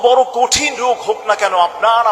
বড় কঠিন রোগ হোক না কেন,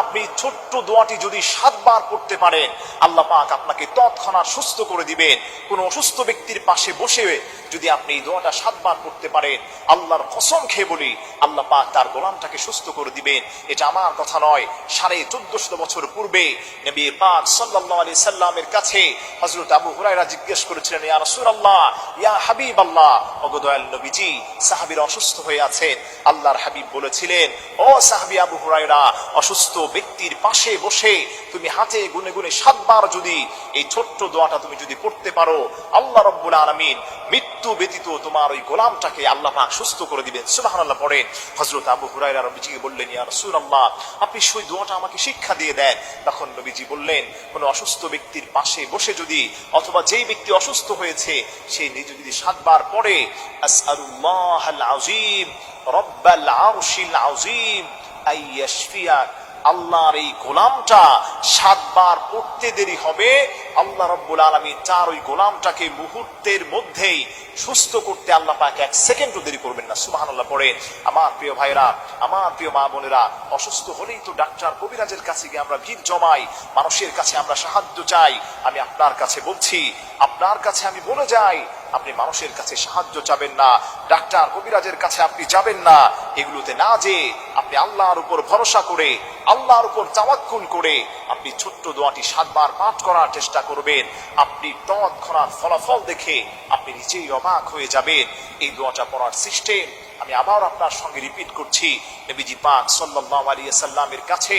আপনি ছোট্ট দোয়াটি যদি 7 বার পড়তে পারেন, আল্লাহ পাক আপনাকে তৎক্ষণাৎ সুস্থ করে দিবেন। কোন অসুস্থ ব্যক্তির পাশে বসে যদি আপনি এই দোয়াটা 7 বার পড়তে পারেন, আল্লাহর কসম খেয়ে বলি, আল্লাহ পাক তার গোলামটাকে সুস্থ করে দিবেন। এটা আমার কথা নয়, 1450 বছর পূর্বে নবী পাক সাল্লাল্লাহু আলাইহি সাল্লামের কাছে হযরত আবু হুরায়রা জিজ্ঞেস করেছিলেন, ইয়া রাসূলুল্লাহ, ইয়া হাবিবাল্লাহ, ওগো দয়াল নবীজি, সাহাবীরা অসুস্থ হয়ে আছেন। আল্লাহর হাবিব বলেছিলেন, ও সাহাবী আবু হুরায়রা, অসুস্থ ব্যক্তির পাশে বসে তুমি হাতে গুনে গুনে 7 বার যদি এই ছোট্ট দোয়াটা তুমি যদি পড়তে পারো, আল্লাহ রাব্বুল আলামিন মৃত্যু ব্যতীত তোমার ওই গোলামটাকে আল্লাহ পাক সুস্থ করে দিবেন। সুবহানাল্লাহ পড়েন। হযরত আবু হুরায়রা নবীজিকে বললেন, ইয়া রাসূলুল্লাহ, আপনি সেই দোয়াটা আমাকে শিক্ষা দিয়ে দেন। তখন নবীজি বললেন, কোন অসুস্থ ব্যক্তির পাশে বসে যদি, অথবা যেই ব্যক্তি অসুস্থ হয়েছে সে নিজে যদি 7 বার পড়ে, আসআলুল্লাহাল আযীম রব্বাল আরশিল আযীম আইয়াশফিয়াক, আল্লাহর এই গোলামটা 7 বার পড়তে দেরি হবে, আল্লাহ রাব্বুল আলামিন তার ওই গোলামটাকে মুহূর্তের মধ্যেই সুস্থ করতে আল্লাহ পাক 1 সেকেন্ডও দেরি করবেন না। সুবহানাল্লাহ পড়েন। আমার প্রিয় ভাইরা, আমার প্রিয় মা বোনেরা, অসুস্থ হলেই তো ডাক্তার কবিরাজের কাছে গিয়ে আমরা ভিড় জমাই, মানুষের কাছে আমরা সাহায্য চাই। আমি আপনার কাছে বলছি, আপনার কাছে আমি বলে যাই, আপনি মানুষের কাছে সাহায্য চাবেন না, ডাক্তার কবিরাজের কাছে আপনি যাবেন না। এগুলোতে না যে আপনি আল্লাহর উপর ভরসা করে, আল্লাহর উপর তাওয়াক্কুল করে আপনি ছোট্ট দোয়াটি 7 বার পাঠ করার চেষ্টা করবেন। আপনি তৎক্ষণাৎ ফলাফল দেখে আপনি নিজেই অবাক হয়ে যাবেন। এই দোয়াটা পড়ার সিস্টেম আমি আবার আপনার সঙ্গে রিপিট করছি। নবীজি পাক সাল্লাল্লাহু আলাইহি সাল্লামের কাছে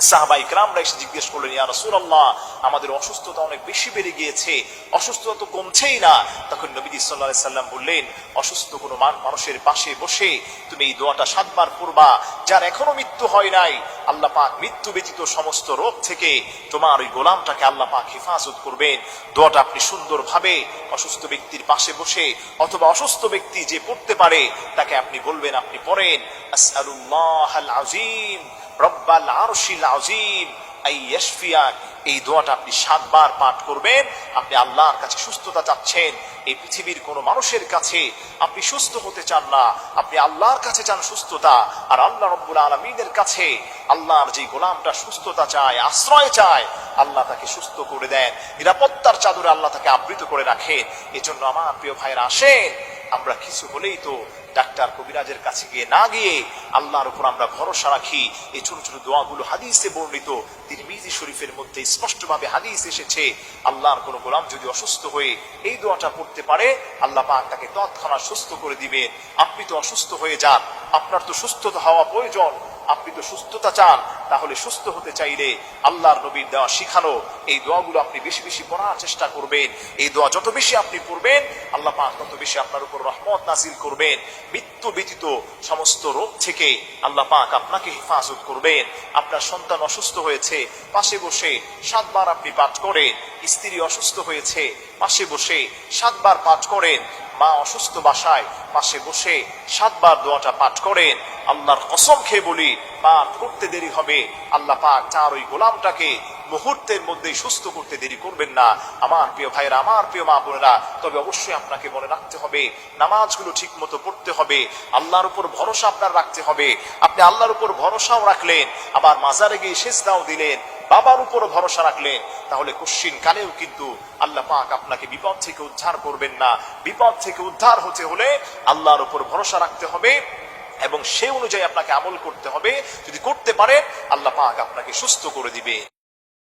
সাহাবা ইকরামরা এসে জিজ্ঞেস করলেন, ইয়া রাসূলুল্লাহ, আমাদের অসুস্থতা অনেক বেশি বেড়ে গিয়েছে, অসুস্থতা তো কমছেই না। তখন নবীজি সাল্লাল্লাহু আলাইহি সাল্লাম বললেন, অসুস্থ কোনো মানুষের পাশে বসে তুমি এই দোয়াটা 7 বার পড়বা, যার এখনো মৃত্যু হয় নাই, আল্লাহ পাক মৃত্যু ব্যতীত সমস্ত রোগ থেকে তোমার ওই গোলামটাকে আল্লাহ পাক হেফাজত করবেন। দোয়াটা আপনি সুন্দরভাবে অসুস্থ ব্যক্তির পাশে বসে, অথবা অসুস্থ ব্যক্তি যে পড়তে পারে তাকে আপনি বলবেন, আপনি পড়েন, আসআলুল্লাহাল আযীম রব্বাল আরশিল আযীম আইয়াশফিয়াক। এই দোয়াটা আপনি 7 বার পাঠ করবেন। আপনি আল্লাহর কাছে সুস্থতা চাচ্ছেন, এই পৃথিবীর কোন মানুষের কাছে আপনি সুস্থ হতে চান না, আপনি আল্লাহর কাছে চান সুস্থতা। আর আল্লাহ রাব্বুল আলামিনের কাছে আল্লাহর যে গোলামটা সুস্থতা চায়, আশ্রয় চায়, আল্লাহ তাকে সুস্থ করে দেন, নিরাপত্তার চাদরে আল্লাহ তাকে আবৃত করে রাখেন। এজন্য আমার প্রিয় ভাইরা, আসেন আমরা কিছু হলেই তো ডাক্তার কবিরাজের কাছে গিয়ে না গিয়ে আল্লাহর উপর আমরা ভরসা রাখি। এই ছোট ছোট দোয়াগুলো হাদিসে বর্ণিত, তিরমিজি শরীফের মধ্যে স্পষ্টভাবে হাদিস এসেছে, আল্লাহর কোন গোলাম যদি অসুস্থ হয়ে এই দোয়াটা পড়তে পারে, আল্লাহ পাক তাকে তৎক্ষণাৎ সুস্থ করে দিবেন। আপনি তো অসুস্থ হয়ে যান, আপনার তো সুস্থতা হওয়া প্রয়োজন, আপনি তো সুস্থতা চান, তাহলে সুস্থ হতে চাইলে আল্লাহর নবীর দেওয়া শিখানো এই দোয়াগুলো আপনি বেশি বেশি পড়ার চেষ্টা করবেন। এই দোয়া যত বেশি আপনি পড়বেন, আল্লাহ পাক তত বেশি আপনার উপর রহমত নাজিল করবেন। মৃত্যু ব্যতীত সমস্ত রোগ থেকে আল্লাহ পাক আপনাকে হেফাজত করবেন। আপনার সন্তান অসুস্থ হয়েছে, পাশে বসে 7 বার আপনি পাঠ করেন। স্ত্রী অসুস্থ হয়েছে, পাশে বসে 7 বার পাঠ করেন। মা অসুস্থ বাসায়, পাশে বসে 7 বার দোয়াটা পাঠ করেন। আল্লাহর কসম খেয়ে বলি, পাঠ করতে দেরি হবে, আল্লাহ পাক তার ওই গোলামটাকে মুহূর্তের মধ্যেই সুস্থ করতে দেরি করবেন না। আমার প্রিয় ভাইরা, আমার প্রিয় মা বোনেরা, তবে অবশ্যই আপনাকে মনে রাখতে হবে, নামাজগুলো ঠিক মতো পড়তে হবে, আল্লাহর উপর ভরসা আপনার রাখতে হবে। আপনি আল্লাহর উপর ভরসাও রাখলেন, আবার মাজারে গিয়ে সিজদাও দিলেন, বাবার উপর ভরসা রাখলেন, তাহলে কশ্চিন কালেও কিন্তু আল্লাহ পাক আপনাকে বিপদ থেকে উদ্ধার করবেন না। বিপদ থেকে উদ্ধার হতে হলে আল্লাহর উপর ভরসা রাখতে হবে এবং সেই অনুযায়ী আপনাকে আমল করতে হবে। যদি করতে পারেন, আল্লাহ পাক আপনাকে সুস্থ করে দিবে।